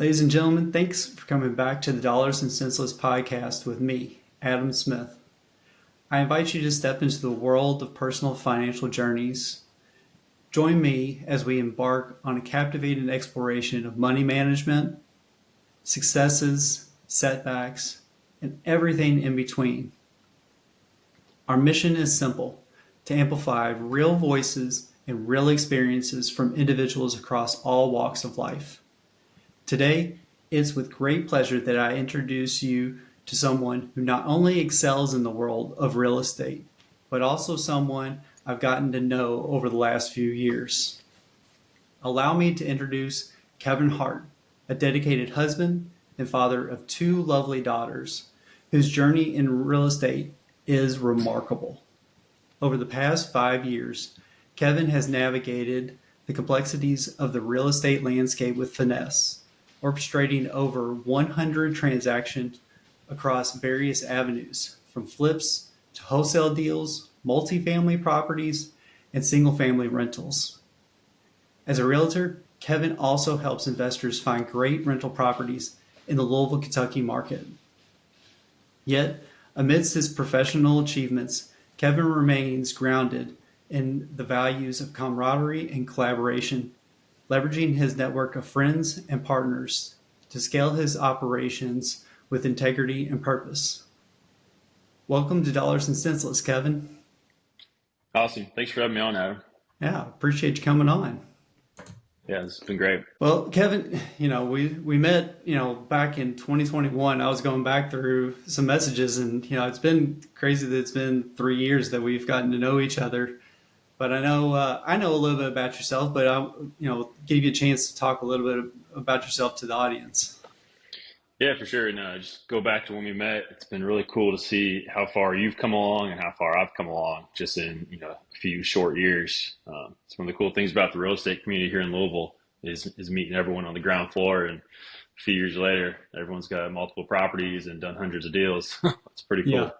Ladies and gentlemen, thanks for coming back to the Dollars and Senseless podcast with me, Adam Smith. I invite you to step into the world of personal financial journeys. Join me as we embark on a captivating exploration of money management, successes, setbacks, and everything in between. Our mission is simple: to amplify real voices and real experiences from individuals across all walks of life. Today, it's with great pleasure that I introduce you to someone who not only excels in the world of real estate, but also someone I've gotten to know over the last few years. Allow me to introduce Kevin Hart, a dedicated husband and father of two lovely daughters, whose journey in real estate is remarkable. Over the past 5 years, Kevin has navigated the complexities of the real estate landscape with finesse, orchestrating over 100 transactions across various avenues, from flips to wholesale deals, multifamily properties, and single-family rentals. As a realtor, Kevin also helps investors find great rental properties in the Louisville, Kentucky market. Yet, amidst his professional achievements, Kevin remains grounded in the values of camaraderie and collaboration, leveraging his network of friends and partners to scale his operations with integrity and purpose. Welcome to Dollars and Senseless, Kevin. Awesome. Thanks for having me on, Adam. Yeah, appreciate you coming on. Yeah, it's been great. Well, Kevin, we met, back in 2021. I was going back through some messages, and, it's been crazy that it's been 3 years that we've gotten to know each other. But I know a little bit about yourself, but I give you a chance to talk a little bit about yourself to the audience. Yeah, for sure. And just go back to when we met. It's been really cool to see how far you've come along and how far I've come along just in a few short years. It's one of the cool things about the real estate community here in Louisville is meeting everyone on the ground floor, and a few years later, everyone's got multiple properties and done hundreds of deals. It's pretty cool.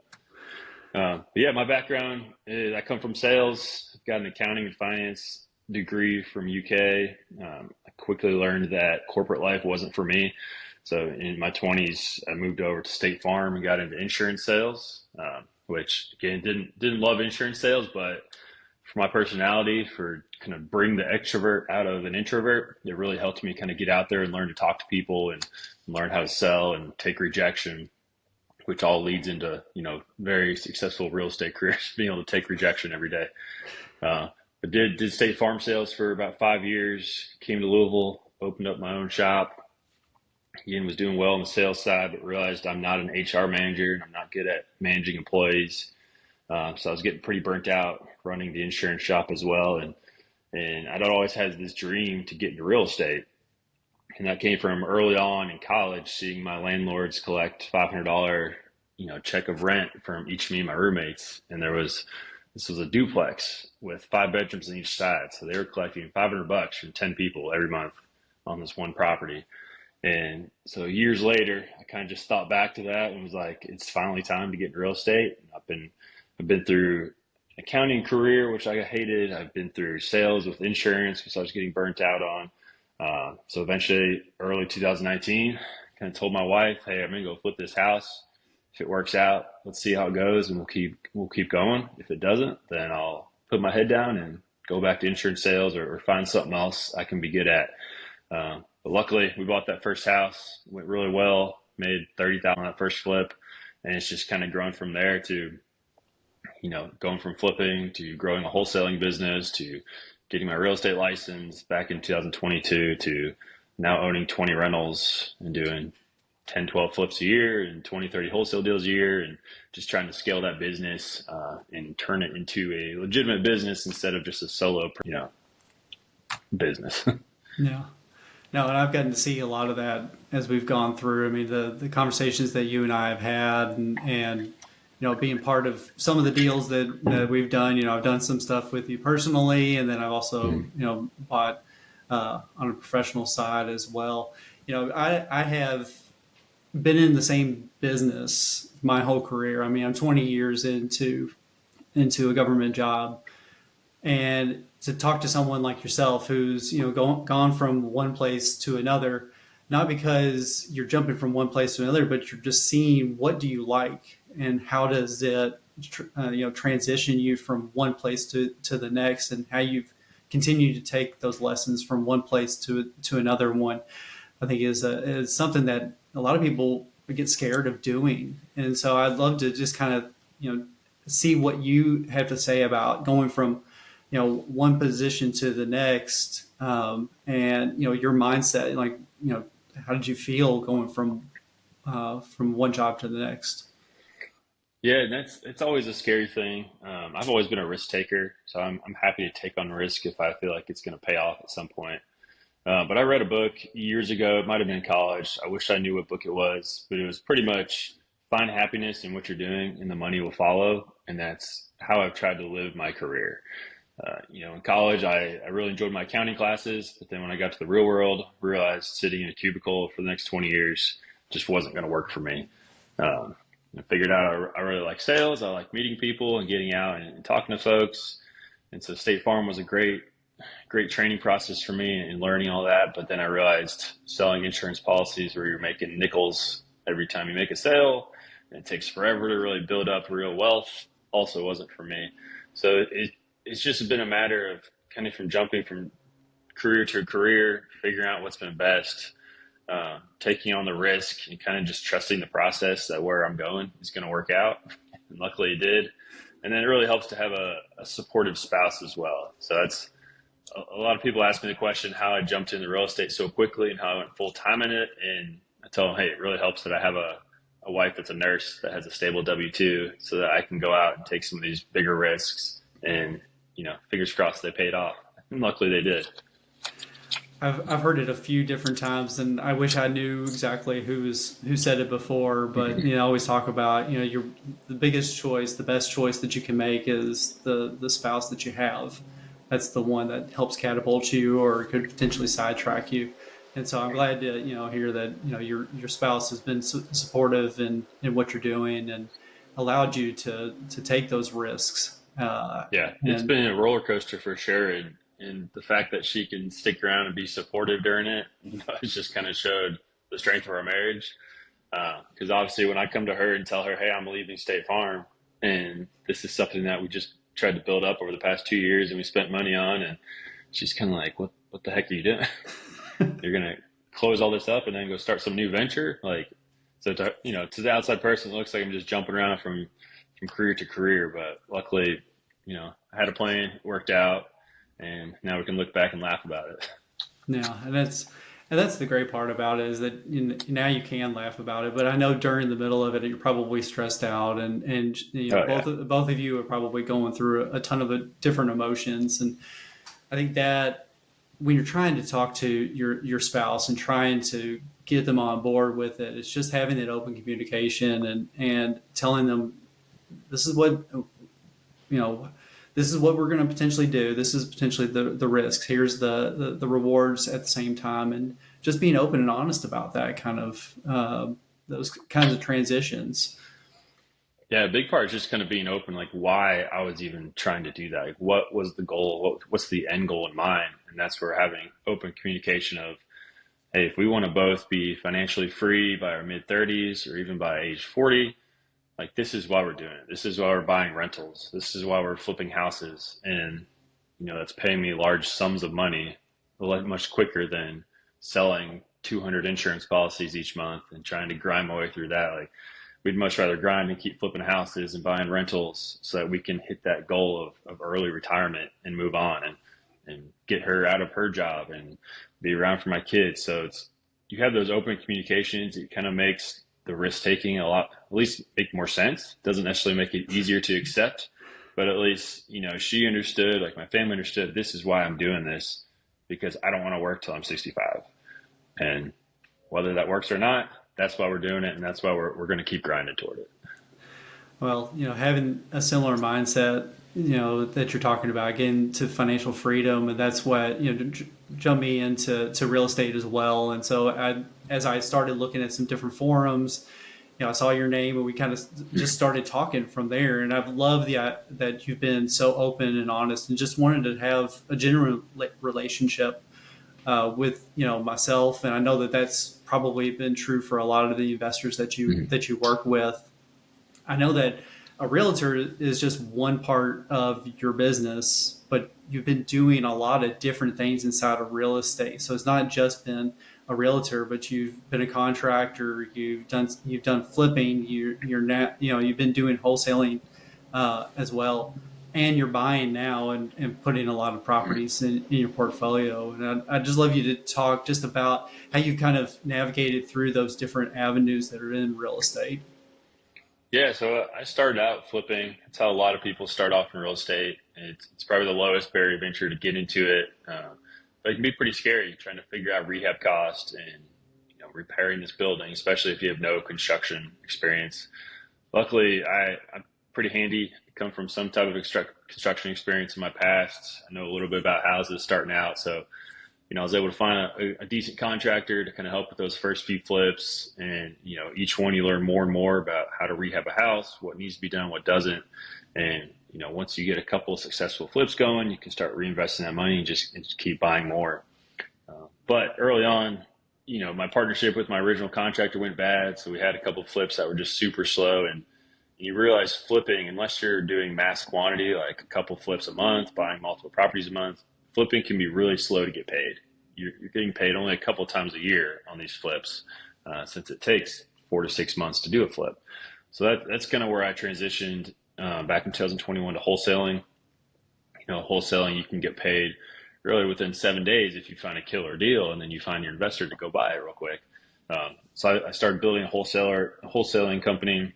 Yeah. But my background is I come from sales. Got an accounting and finance degree from UK. I quickly learned that corporate life wasn't for me. So in my 20s, I moved over to State Farm and got into insurance sales, which again didn't love insurance sales, but for my personality, for kind of bring the extrovert out of an introvert, it really helped me kind of get out there and learn to talk to people and learn how to sell and take rejection, which all leads into, very successful real estate careers, being able to take rejection every day. But did State Farm sales for about 5 years, came to Louisville, opened up my own shop. Again, was doing well on the sales side, but realized I'm not an HR manager and I'm not good at managing employees. So I was getting pretty burnt out running the insurance shop as well. And I'd always had this dream to get into real estate. And that came from early on in college, seeing my landlords collect $500, check of rent from each of me and my roommates. And this was a duplex with 5 bedrooms on each side. So they were collecting $500 from 10 people every month on this one property. And so years later, I kind of just thought back to that and was like, it's finally time to get into real estate. I've been through accounting career, which I hated. I've been through sales with insurance, which I was getting burnt out on. So eventually, early 2019, kind of told my wife, "Hey, I'm gonna go flip this house. If it works out, let's see how it goes, and we'll keep going. If it doesn't, then I'll put my head down and go back to insurance sales or find something else I can be good at." But luckily, we bought that first house. It went really well. Made $30,000 on that first flip, and it's just kind of grown from there to, going from flipping to growing a wholesaling business to getting my real estate license back in 2022 to now owning 20 rentals and doing 10, 12 flips a year and 20, 30 wholesale deals a year, and just trying to scale that business and turn it into a legitimate business instead of just a solo, business. Yeah. No, and I've gotten to see a lot of that as we've gone through. I mean, the conversations that you and I have had and being part of some of the deals that we've done. I've done some stuff with you personally, and then I've also, bought on a professional side as well. I have been in the same business my whole career. I mean, I'm 20 years into a government job, and to talk to someone like yourself who's gone from one place to another, not because you're jumping from one place to another, but you're just seeing what do you like and how does it transition you from one place to the next, and how you've continued to take those lessons from one place to another one. I think is something that a lot of people get scared of doing, and so I'd love to just kind of see what you have to say about going from one position to the next, and your mindset, like how did you feel going from one job to the next? Yeah, and it's always a scary thing. I've always been a risk taker, so I'm happy to take on risk if I feel like it's going to pay off at some point. But I read a book years ago. It might have been in college. I wish I knew what book it was, but it was pretty much find happiness in what you're doing, and the money will follow. And that's how I've tried to live my career. In college, I really enjoyed my accounting classes, but then when I got to the real world, realized sitting in a cubicle for the next 20 years just wasn't going to work for me. Um, I figured out I really like sales. I like meeting people and getting out and talking to folks. And so State Farm was a great training process for me and learning all that. But then I realized selling insurance policies where you're making nickels every time you make a sale, and it takes forever to really build up real wealth, also wasn't for me. So it's just been a matter of kind of from jumping from career to career, figuring out what's been best, taking on the risk and kind of just trusting the process that where I'm going is going to work out. And luckily it did. And then it really helps to have a supportive spouse as well. So that's a lot of people ask me the question how I jumped into real estate so quickly and how I went full time in it. And I tell them, hey, it really helps that I have a wife that's a nurse that has a stable W-2 so that I can go out and take some of these bigger risks and, fingers crossed they paid off. And luckily they did. I've heard it a few different times, and I wish I knew exactly who said it before. But I always talk about your the biggest choice, the best choice that you can make is the spouse that you have. That's the one that helps catapult you or could potentially sidetrack you. And so I'm glad to hear that your spouse has been supportive in what you're doing and allowed you to take those risks. Yeah, it's And been a roller coaster for sure. And the fact that she can stick around and be supportive during it, it's just kind of showed the strength of our marriage. Because obviously, when I come to her and tell her, "Hey, I'm leaving State Farm, and this is something that we just tried to build up over the past 2 years, and we spent money on," and she's kind of like, "What the heck are you doing? You're gonna close all this up and then go start some new venture?" Like, so to the outside person, it looks like I'm just jumping around from career to career, but luckily, I had a plan, it worked out, and now we can look back and laugh about it. yeah, and that's the great part about it is that now you can laugh about it. But I know during the middle of it, you're probably stressed out, and Oh yeah. both of you are probably going through a ton of different emotions. And I think that when you're trying to talk to your spouse and trying to get them on board with it, it's just having that open communication and telling them this is what you know this is what we're going to potentially do. This is potentially the risks. Here's the rewards at the same time, and just being open and honest about that kind of those kinds of transitions. Yeah, a big part is just kind of being open, like why I was even trying to do that. Like, what was the goal? What's the end goal in mind? And that's where having open communication of, hey, if we want to both be financially free by our mid 30s or even by age 40, like this is why we're doing it. This is why we're buying rentals. This is why we're flipping houses. And, that's paying me large sums of money a lot much quicker than selling 200 insurance policies each month and trying to grind my way through that. Like, we'd much rather grind and keep flipping houses and buying rentals so that we can hit that goal of early retirement and move on and get her out of her job and be around for my kids. So you have those open communications. It kind of makes the risk taking at least make more sense. Doesn't necessarily make it easier to accept, but at least, she understood, like my family understood, this is why I'm doing this because I don't want to work till I'm 65. And whether that works or not, that's why we're doing it, and that's why we're going to keep grinding toward it. Well, having a similar mindset, that you're talking about, getting to financial freedom, and that's what jumped me into real estate as well. And so, as I started looking at some different forums, I saw your name, and we kind of just started talking from there. And I've loved that you've been so open and honest, and just wanted to have a genuine relationship with myself, and I know that that's probably been true for a lot of the investors Mhm. that you work with. I know that a realtor is just one part of your business, but you've been doing a lot of different things inside of real estate. So it's not just been a realtor, but you've been a contractor. You've done flipping. You're now you've been doing wholesaling as well, and you're buying now and putting a lot of properties in your portfolio. And I'd just love you to talk just about how you kind of navigated through those different avenues that are in real estate. Yeah, so I started out flipping. That's how a lot of people start off in real estate. It's probably the lowest barrier of entry to get into it, but it can be pretty scary trying to figure out rehab costs and repairing this building, especially if you have no construction experience. Luckily, I'm pretty handy. I come from some type of construction experience in my past. I know a little bit about houses starting out, so I was able to find a decent contractor to kind of help with those first few flips. And, each one you learn more and more about how to rehab a house, what needs to be done, what doesn't. And, once you get a couple of successful flips going, you can start reinvesting that money and just keep buying more. But early on, my partnership with my original contractor went bad. So we had a couple of flips that were just super slow. And you realize flipping, unless you're doing mass quantity, like a couple flips a month, buying multiple properties a month, flipping can be really slow to get paid. You're getting paid only a couple times a year on these flips, since it takes 4 to 6 months to do a flip. So that's kind of where I transitioned back in 2021 to wholesaling. Wholesaling, you can get paid really within 7 days if you find a killer deal, and then you find your investor to go buy it real quick. So I started building a wholesaling company,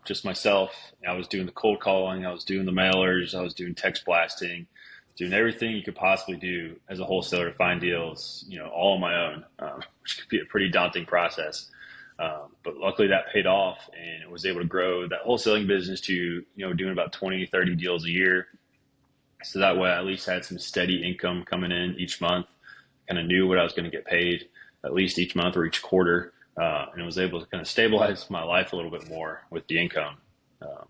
just myself. I was doing the cold calling, I was doing the mailers, I was doing text blasting, doing everything you could possibly do as a wholesaler to find deals, all on my own, which could be a pretty daunting process. But luckily that paid off, and it was able to grow that wholesaling business to, doing about 20, 30 deals a year. So that way I at least had some steady income coming in each month, kind of knew what I was going to get paid at least each month or each quarter, and was able to kind of stabilize my life a little bit more with the income. Uh,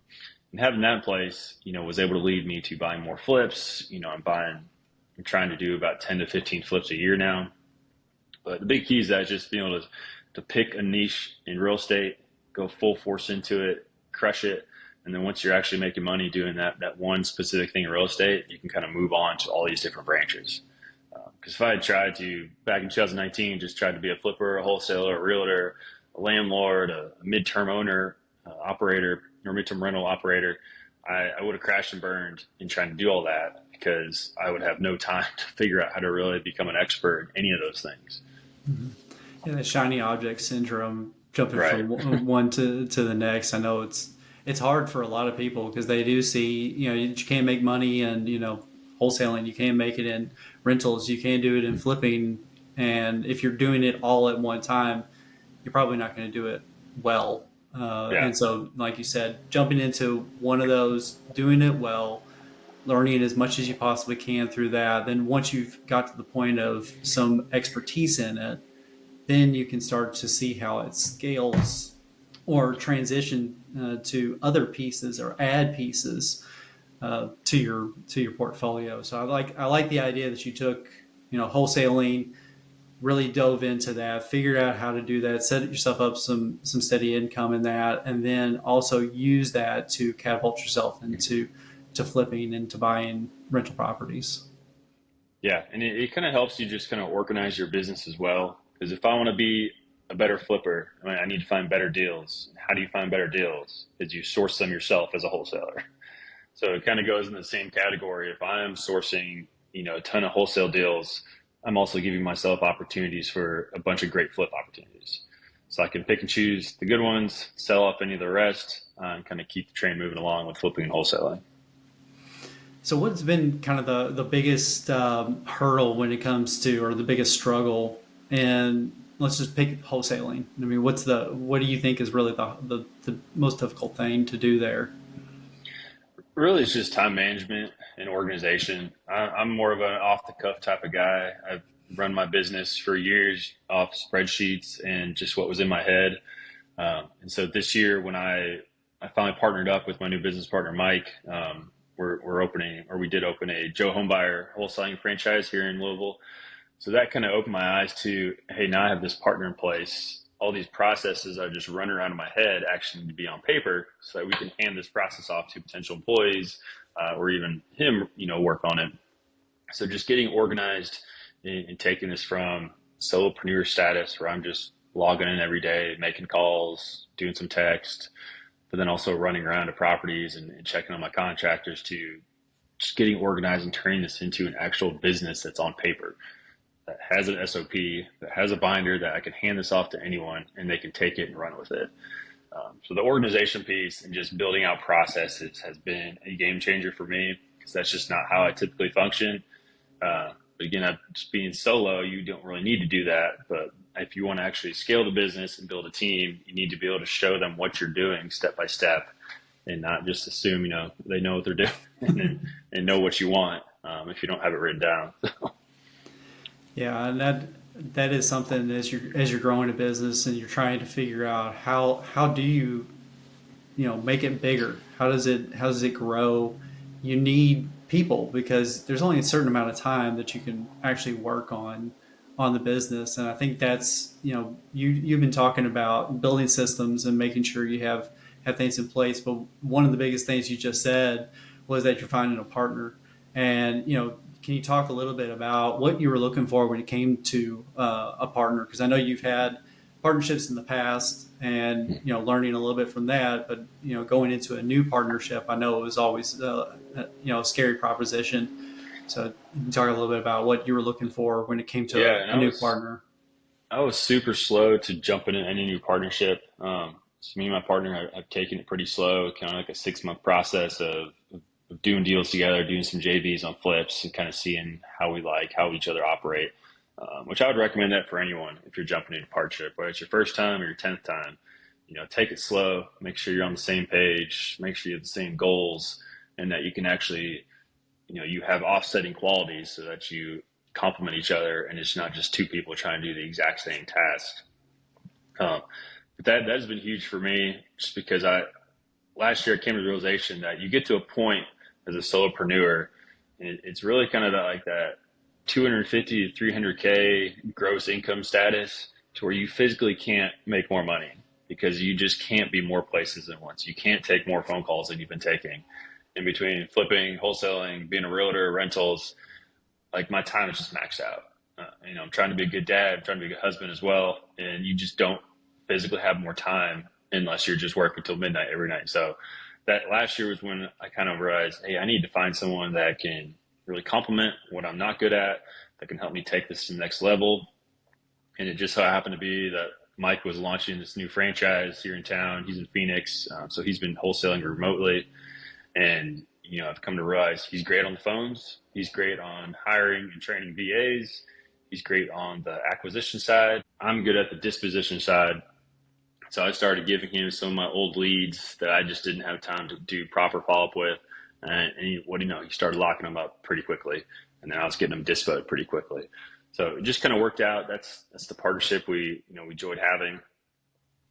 and having that in place, was able to lead me to buying more flips. I'm trying to do about 10 to 15 flips a year now. But the big key is that just being able to pick a niche in real estate, go full force into it, crush it. And then once you're actually making money doing that one specific thing in real estate, you can kind of move on to all these different branches. Because if I had tried to, back in 2019, just tried to be a flipper, a wholesaler, a realtor, a landlord, a midterm owner, operator, or midterm rental operator, I would have crashed and burned in trying to do all that, because I would have no time to figure out how to really become an expert in any of those things. Yeah, the shiny object syndrome, jumping Right. from one to the next. I know it's hard for a lot of people because they do see you can't make money and wholesaling. You can't make it in rentals. You can't do it in flipping. And if you're doing it all at one time, you're probably not going to do it well. Yeah. And so, like you said, jumping into one of those, doing it well, learning as much as you possibly can through that. Then once you've got to the point of some expertise in it, then you can start to see how it scales or transition to other pieces or add pieces to your portfolio. So I like the idea that you took wholesaling, really dove into that, figured out how to do that, set yourself up some steady income in that, and then also use that to catapult yourself into to flipping and to buying rental properties. Yeah, and it kind of helps you just kind of organize your business as well. Because if I want to be a better flipper, I need to find better deals. How do you find better deals? Is you source them yourself as a wholesaler. So it kind of goes in the same category. If I am sourcing, a ton of wholesale deals, I'm also giving myself opportunities for a bunch of great flip opportunities. So I can pick and choose the good ones, sell off any of the rest, and kind of keep the train moving along with flipping and wholesaling. So, what's been kind of the biggest hurdle when it comes to, or the biggest struggle? And let's just pick wholesaling. I mean, what do you think is really the most difficult thing to do there? Really, it's just time management and organization. I'm more of an off the cuff type of guy. I've run my business for years off spreadsheets and just what was in my head. And so this year, when I finally partnered up with my new business partner, Mike, we're opening, or we did open, a Joe Homebuyer wholesaling franchise here in Louisville. So that kind of opened my eyes to, hey, now I have this partner in place. All these processes are just running around in my head actually need to be on paper so that we can hand this process off to potential employees or even him, work on it. So just getting organized and taking this from solopreneur status where I'm just logging in every day, making calls, doing some text, but then also running around to properties and checking on my contractors to just getting organized and turning this into an actual business that's on paper, that has an SOP, that has a binder that I can hand this off to anyone and they can take it and run with it. So the organization piece and just building out processes has been a game changer for me because that's just not how I typically function. But again, just being solo, you don't really need to do that. But if you want to actually scale the business and build a team, you need to be able to show them what you're doing step by step and not just assume, they know what they're doing and know what you want if you don't have it written down. Yeah, and that is something as you're growing a business and you're trying to figure out how do you make it bigger? How does it grow? You need people because there's only a certain amount of time that you can actually work on the business. And I think that's you've been talking about building systems and making sure you have things in place. But one of the biggest things you just said was that you're finding a partner. And can you talk a little bit about what you were looking for when it came to a partner? Because I know you've had partnerships in the past and learning a little bit from that, but going into a new partnership, I know it was always a scary proposition. So you can talk a little bit about what you were looking for when it came to Yeah, and a new partner. I was super slow to jump into any new partnership. So me and my partner, I've taken it pretty slow, kind of like a 6 month process of doing deals together, doing some JVs on flips, and kind of seeing how how each other operate. Which I would recommend that for anyone if you're jumping into partnership, whether it's your first time or your 10th time. Take it slow, make sure you're on the same page, make sure you have the same goals, and that you can actually, you have offsetting qualities so that you complement each other and it's not just two people trying to do the exact same task. Um, but that has been huge for me just because last year I came to the realization that you get to a point as a solopreneur and it's really kind of that 250 to 300K gross income status to where you physically can't make more money because you just can't be more places than once. You can't take more phone calls than you've been taking in between flipping, wholesaling, being a realtor, rentals. Like my time is just maxed out. I'm trying to be a good dad, I'm trying to be a good husband as well. And you just don't physically have more time unless you're just working till midnight every night. So that last year was when I kind of realized, hey, I need to find someone that can really complement what I'm not good at, that can help me take this to the next level. And it just so happened to be that Mike was launching this new franchise here in town. He's in Phoenix. So he's been wholesaling remotely. And, I've come to realize he's great on the phones. He's great on hiring and training VAs. He's great on the acquisition side. I'm good at the disposition side. So I started giving him some of my old leads that I just didn't have time to do proper follow-up with. He started locking them up pretty quickly. And then I was getting them dispoed pretty quickly. So it just kind of worked out. That's the partnership we enjoyed having.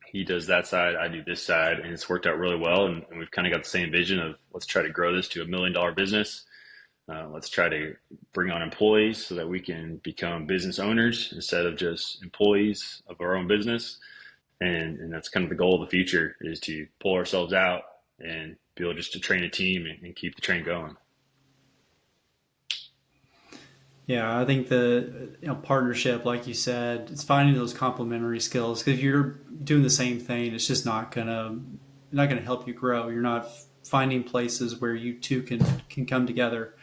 He does that side, I do this side, and it's worked out really well. And we've kind of got the same vision of let's try to grow this to $1 million business. Let's try to bring on employees so that we can become business owners instead of just employees of our own business. And that's kind of the goal of the future is to pull ourselves out and be able just to train a team and keep the train going. Yeah, I think the partnership, like you said, it's finding those complementary skills. Because if you're doing the same thing, it's just not gonna help you grow. You're not finding places where you two can come together.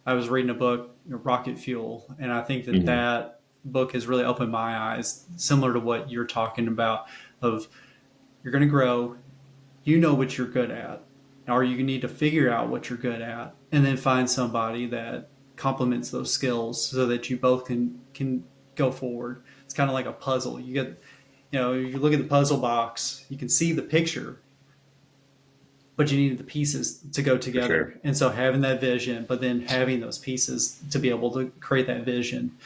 I was reading a book, Rocket Fuel, and I think Mm-hmm. that book has really opened my eyes, similar to what you're talking about. Of you're going to grow, you know what you're good at, or you need to figure out what you're good at, and then find somebody that complements those skills so that you both can go forward. It's kind of like a puzzle. You look at the puzzle box, you can see the picture, but you needed the pieces to go For sure. together. And so having that vision, but then having those pieces to be able to create that vision,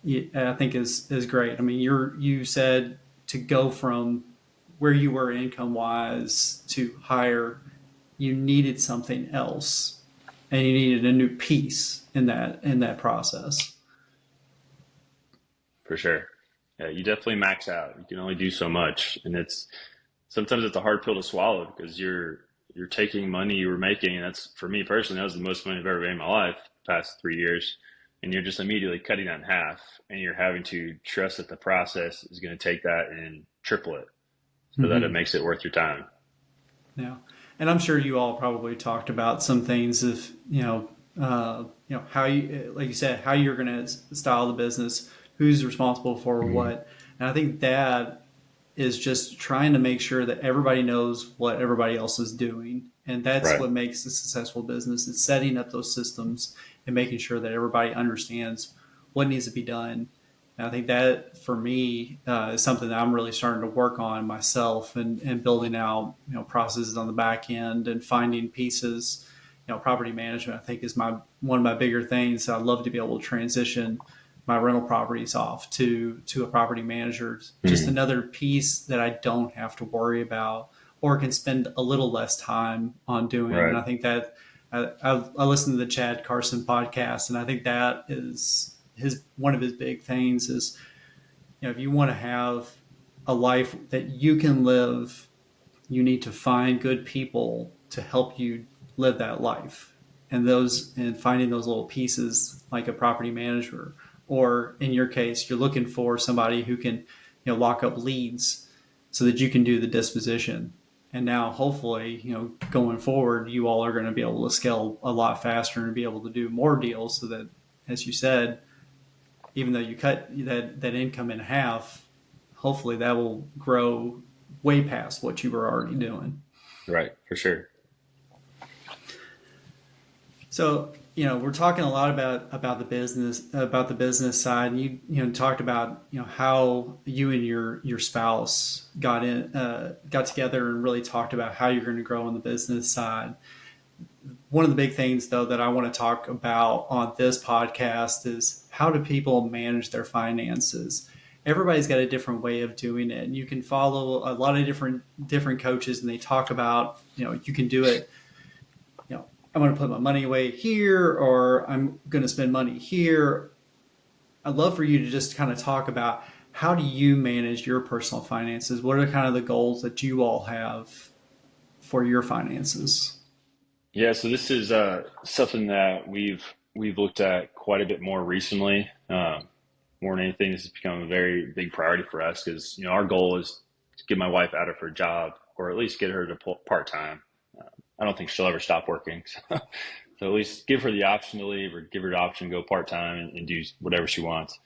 I think is great. I mean, you said to go from where you were income wise to higher, you needed something else, and you needed a new piece in that process. For sure. Yeah, you definitely max out. You can only do so much, and sometimes it's a hard pill to swallow because you're taking money you were making, and that's for me personally, that was the most money I've ever made in my life, the past 3 years, and you're just immediately cutting that in half, and you're having to trust that the process is going to take that and triple it so that it Hmm. makes it worth your time. Yeah, and I'm sure you all probably talked about some things of how you, like you said, how you're going to style the business, who's responsible for Hmm. what, and I think that is just trying to make sure that everybody knows what everybody else is doing. And that's Right. what makes a successful business. It's setting up those systems and making sure that everybody understands what needs to be done. And I think that for me is something that I'm really starting to work on myself and building out, processes on the back end and finding pieces. Property management, I think, is my one of my bigger things. I'd love to be able to transition my rental properties off to a property manager. Just Hmm. another piece that I don't have to worry about or can spend a little less time on doing. And Right. I think that I listened to the Chad Carson podcast, and I think that is his one of his big things is if you want to have a life that you can live, you need to find good people to help you live that life, and finding those little pieces like a property manager, or in your case you're looking for somebody who can lock up leads so that you can do the disposition. And now hopefully going forward you all are going to be able to scale a lot faster and be able to do more deals so that, as you said, even though you cut that income in half, hopefully that will grow way past what you were already doing. Right. For sure. So, we're talking a lot about the business side. And you talked about how you and your spouse got together and really talked about how you're going to grow on the business side. One of the big things, though, that I want to talk about on this podcast is how do people manage their finances. Everybody's got a different way of doing it, and you can follow a lot of different coaches, and they talk about you can do it. I'm going to put my money away here, or I'm going to spend money here. I'd love for you to just kind of talk about how do you manage your personal finances? What are kind of the goals that you all have for your finances? Yeah, so this is something that we've looked at quite a bit more recently. More than anything, this has become a very big priority for us because our goal is to get my wife out of her job or at least get her to part time. I don't think she'll ever stop working, so at least give her the option to leave or give her the option to go part time and do whatever she wants.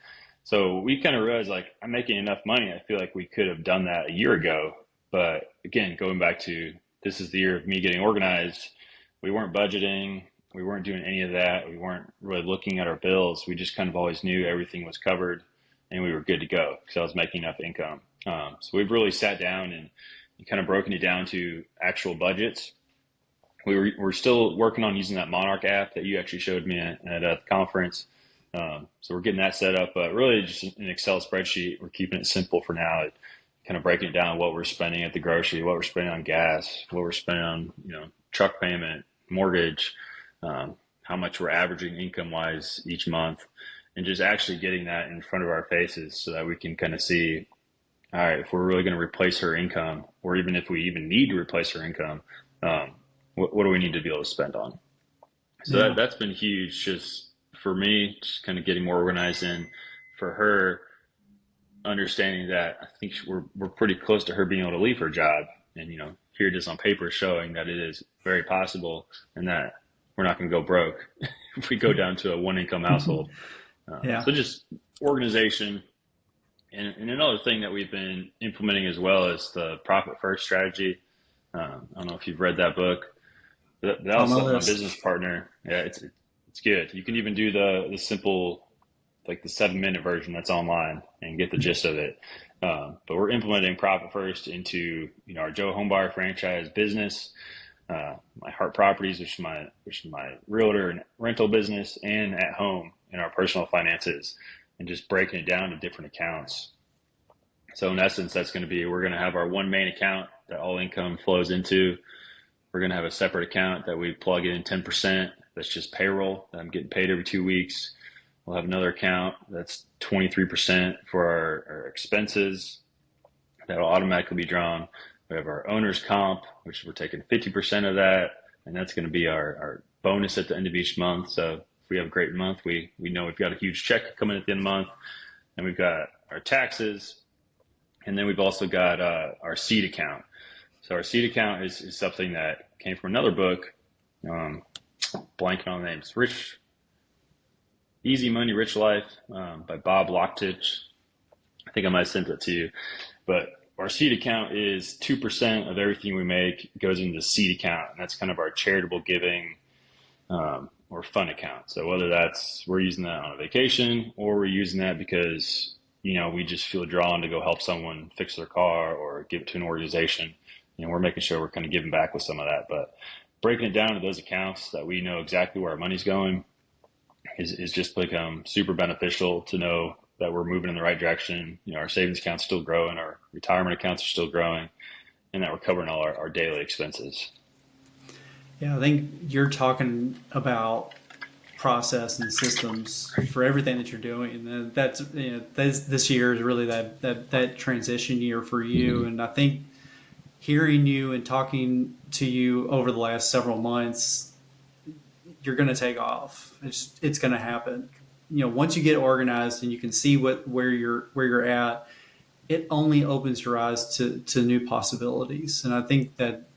So we kind of realized like I'm making enough money. I feel like we could have done that a year ago, but again, going back to this is the year of me getting organized. We weren't budgeting. We weren't doing any of that. We weren't really looking at our bills. We just kind of always knew everything was covered and we were good to go because I was making enough income. So we've really sat down and kind of broken it down to actual budgets. We're still working on using that Monarch app that you actually showed me at the conference. So we're getting that set up, but really just an Excel spreadsheet. We're keeping it simple for now. Kind of breaking it down what we're spending at the grocery, what we're spending on gas, what we're spending on truck payment, mortgage, how much we're averaging income wise each month, and just actually getting that in front of our faces so that we can kind of see, all right, if we're really going to replace her income, or even if we even need to replace her income, um, what do we need to be able to spend on? So Yeah. that's been huge, just for me, just kind of getting more organized, and for her understanding that I think we're pretty close to her being able to leave her job, and here it is on paper showing that it is very possible, and that we're not going to go broke if we go down to a one income household. Yeah. So just organization, and another thing that we've been implementing as well is the profit first strategy. I don't know if you've read that book. That On was my something my business list. partner. Yeah, it's good. You can even do the simple, like the 7 minute version that's online and get the gist of it. But we're implementing profit first into our Joe Homebuyer franchise business, my Hart Properties, which is my realtor and rental business, and at home in our personal finances, and just breaking it down to different accounts. So in essence, that's going to be we're going to have our one main account that all income flows into. We're going to have a separate account that we plug in 10%. That's just payroll that I'm getting paid every 2 weeks. We'll have another account that's 23% for our expenses that'll automatically be drawn. We have our owner's comp, which we're taking 50% of that, and that's going to be our bonus at the end of each month. So if we have a great month, we know we've got a huge check coming at the end of the month, and we've got our taxes, and then we've also got our seed account. So our seed account is something that came from another book, blanking on the names, Easy Money, Rich Life, by Bob Lochtich. I think I might have sent that to you, but our seed account is 2% of everything we make goes into the seed account, and that's kind of our charitable giving or fun account. So whether that's we're using that on a vacation or we're using that because we just feel drawn to go help someone fix their car or give it to an organization, we're making sure we're kind of giving back with some of that. But breaking it down to those accounts that we know exactly where our money's going is just become super beneficial to know that we're moving in the right direction. Our savings account's still growing, our retirement accounts are still growing, and that we're covering all our daily expenses. Yeah, I think you're talking about process and systems for everything that you're doing. And this year is really that transition year for you. And I think hearing you and talking to you over the last several months, you're going to take off. It's going to happen. Once you get organized and you can see where you're at, it only opens your eyes to new possibilities. And I think that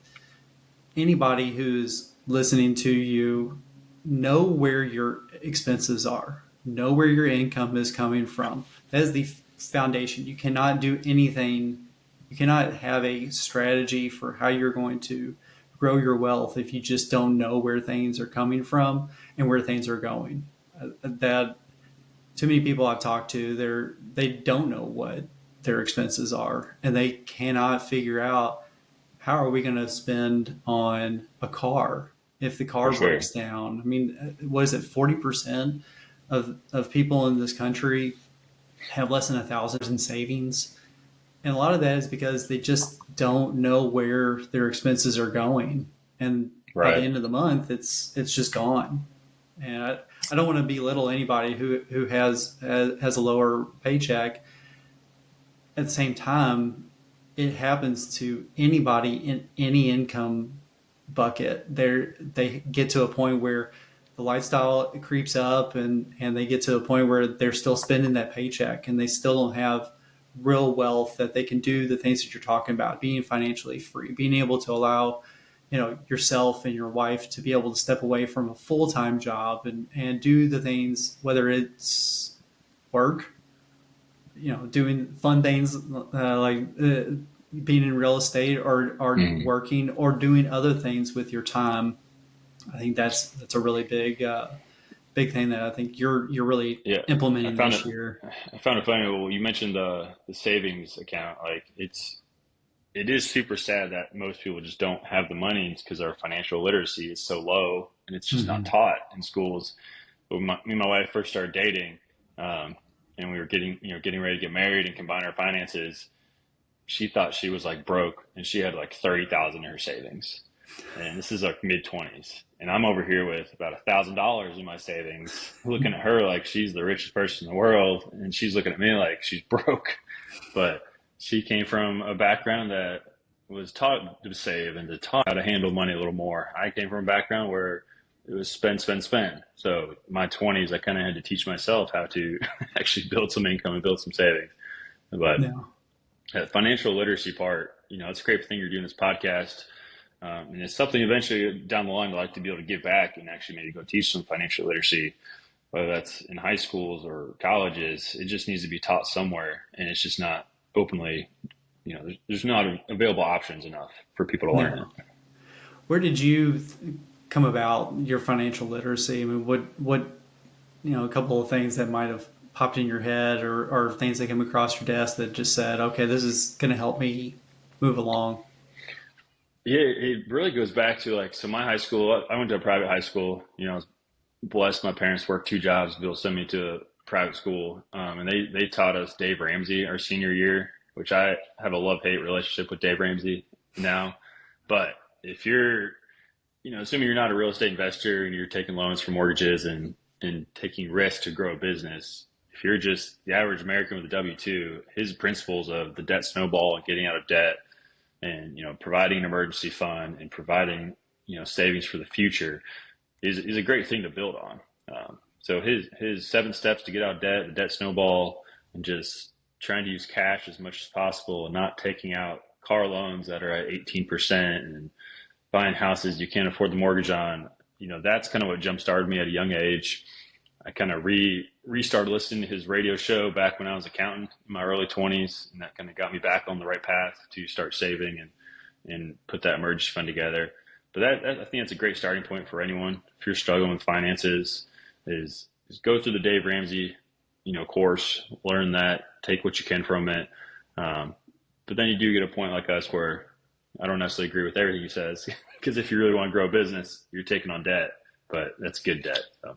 anybody who's listening to you, know where your expenses are, know where your income is coming from. That is the foundation. You cannot do anything. You cannot have a strategy for how you're going to grow your wealth if you just don't know where things are coming from and where things are going. That too many people I've talked to, they don't know what their expenses are, and they cannot figure out how are we going to spend on a car if the car breaks down. I mean, what is it? 40% of people in this country have less than $1,000 in savings. And a lot of that is because they just don't know where their expenses are going. And by the end of the month, it's just gone. And I don't want to belittle anybody who has a lower paycheck. At the same time, it happens to anybody in any income bucket. They get to a point where the lifestyle creeps up and they get to a point where they're still spending that paycheck and they still don't have real wealth that they can do the things that you're talking about, being financially free, being able to allow yourself and your wife to be able to step away from a full-time job and do the things, whether it's work, doing fun things like being in real estate or working or doing other things with your time. I think that's a really big thing that I think you're really implementing this year. I found it funny. Well, you mentioned the savings account. Like it is super sad that most people just don't have the money because our financial literacy is so low and it's just not taught in schools. But me and my wife first started dating, and we were getting ready to get married and combine our finances. She thought she was like broke and she had like 30,000 in her savings. And this is like mid-20s. And I'm over here with about $1,000 in my savings, looking at her like she's the richest person in the world. And she's looking at me like she's broke. But she came from a background that was taught to save and to taught how to handle money a little more. I came from a background where it was spend, spend, spend. So my 20s, I kind of had to teach myself how to actually build some income and build some savings. But that financial literacy part, it's a great thing you're doing this podcast. And it's something eventually down the line I'd like to be able to give back and actually maybe go teach some financial literacy, whether that's in high schools or colleges. It just needs to be taught somewhere, and it's just not openly, there's not available options enough for people to learn it. Where did you come about your financial literacy? I mean, what a couple of things that might have popped in your head or things that came across your desk that just said, okay, this is going to help me move along? Yeah, it really goes back to so my high school, I went to a private high school. I was blessed. My parents worked 2 jobs to be able to send me to a private school. And they taught us Dave Ramsey our senior year, which I have a love-hate relationship with Dave Ramsey now. But if you're, assuming you're not a real estate investor and you're taking loans for mortgages and and taking risks to grow a business. If you're just the average American with a W-2, his principles of the debt snowball and getting out of debt and, providing an emergency fund and providing, savings for the future is a great thing to build on. So his 7 steps to get out of debt, the debt snowball, and just trying to use cash as much as possible and not taking out car loans that are at 18% and buying houses you can't afford the mortgage on. That's kind of what jump started me at a young age. I kind of restarted listening to his radio show back when I was accountant in my early 20s, and that kind of got me back on the right path to start saving and put that emergency fund together. But that I think that's a great starting point for anyone. If you're struggling with finances, is go through the Dave Ramsey, course, learn that, take what you can from it. But then you do get a point like us where I don't necessarily agree with everything he says, because if you really want to grow a business, you're taking on debt, but that's good debt. So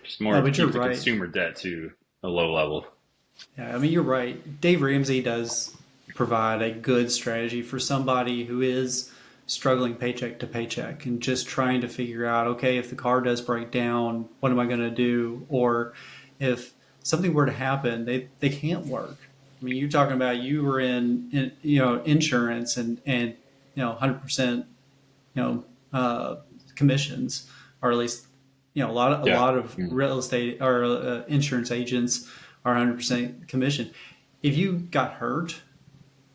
just more but you're keep the right. consumer debt to a low level. Yeah, I mean, you're right. Dave Ramsey does provide a good strategy for somebody who is struggling paycheck to paycheck and just trying to figure out, okay, if the car does break down, what am I going to do? Or if something were to happen, they can't work. I mean, you're talking about you were in insurance and 100% commissions, or at least a Yeah. lot of real estate or insurance agents are 100% commission. If you got hurt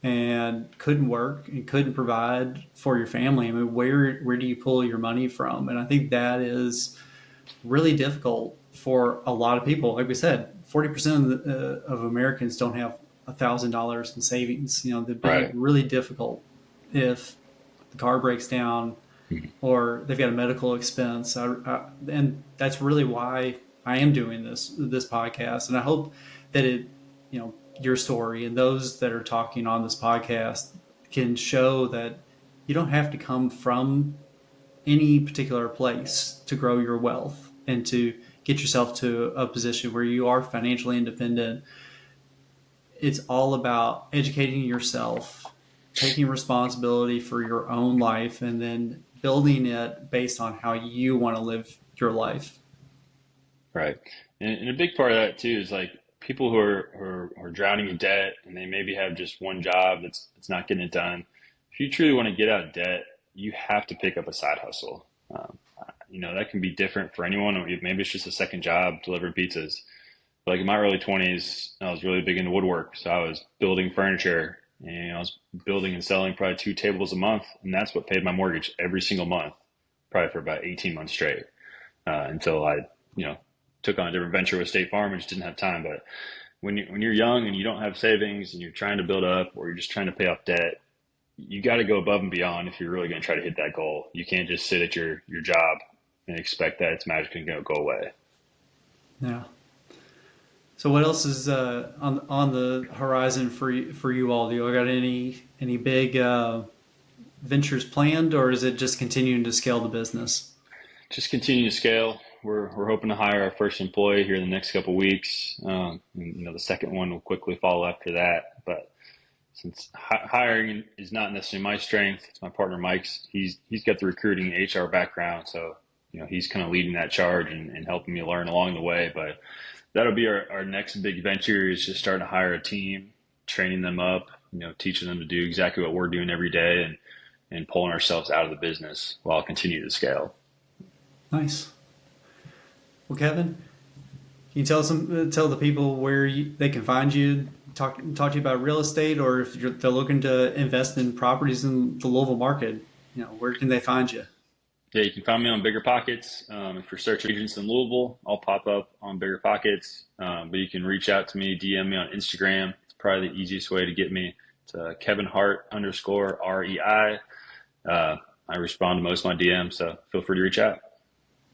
and couldn't work and couldn't provide for your family, I mean, where do you pull your money from? And I think that is really difficult for a lot of people. Like we said, 40% of Americans don't have $1,000 in savings. That'd be Right. really difficult if the car breaks down or they've got a medical expense. And that's really why I am doing this podcast. And I hope that your story and those that are talking on this podcast can show that you don't have to come from any particular place to grow your wealth and to get yourself to a position where you are financially independent. It's all about educating yourself, taking responsibility for your own life, and then building it based on how you want to live your life. Right. And a big part of that too is like people who are drowning in debt and they maybe have just one job that's not getting it done. If you truly want to get out of debt, you have to pick up a side hustle. That can be different for anyone. Or maybe it's just a second job delivering pizzas. Like in my early 20s, I was really big into woodwork. So I was building furniture and I was building and selling probably 2 tables a month. And that's what paid my mortgage every single month, probably for about 18 months straight, until I, took on a different venture with State Farm and just didn't have time. But when you're young and you don't have savings and you're trying to build up or you're just trying to pay off debt, you got to go above and beyond if you're really going to try to hit that goal. You can't just sit at your job and expect that it's magically going to go away. Yeah. So what else is on the horizon for you all? Do you got any big ventures planned, or is it just continuing to scale the business? Just continue to scale. We're hoping to hire our first employee here in the next couple of weeks. And, the second one will quickly follow after that. But since hiring is not necessarily my strength, it's my partner Mike's. He's got the recruiting and HR background, so he's kind of leading that charge and helping me learn along the way. But that'll be our next big venture, is just starting to hire a team, training them up, teaching them to do exactly what we're doing every day, and pulling ourselves out of the business while continuing to scale. Nice. Well, Kevin, can you tell the people where they can find you, talk to you about real estate, or if they're looking to invest in properties in the Louisville market, where can they find you? Yeah, you can find me on Bigger Pockets. If you're searching agents in Louisville, I'll pop up on Bigger Pockets. But you can reach out to me, DM me on Instagram. It's probably the easiest way to get me. It's Kevin Hart _REI. I respond to most of my DMs, so feel free to reach out.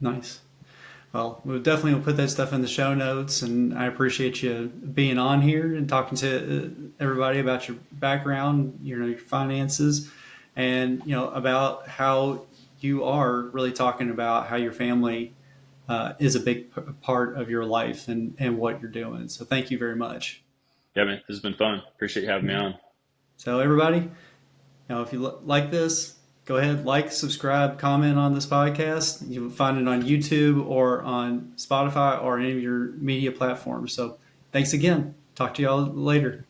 Nice. Well, we'll definitely put that stuff in the show notes, and I appreciate you being on here and talking to everybody about your background, your finances, and about how you are really talking about how your family is a big part of your life and what you're doing. So thank you very much. Yeah, man, this has been fun. Appreciate you having me on. So everybody, if you like this, go ahead, like, subscribe, comment on this podcast. You'll find it on YouTube or on Spotify or any of your media platforms. So thanks again. Talk to y'all later.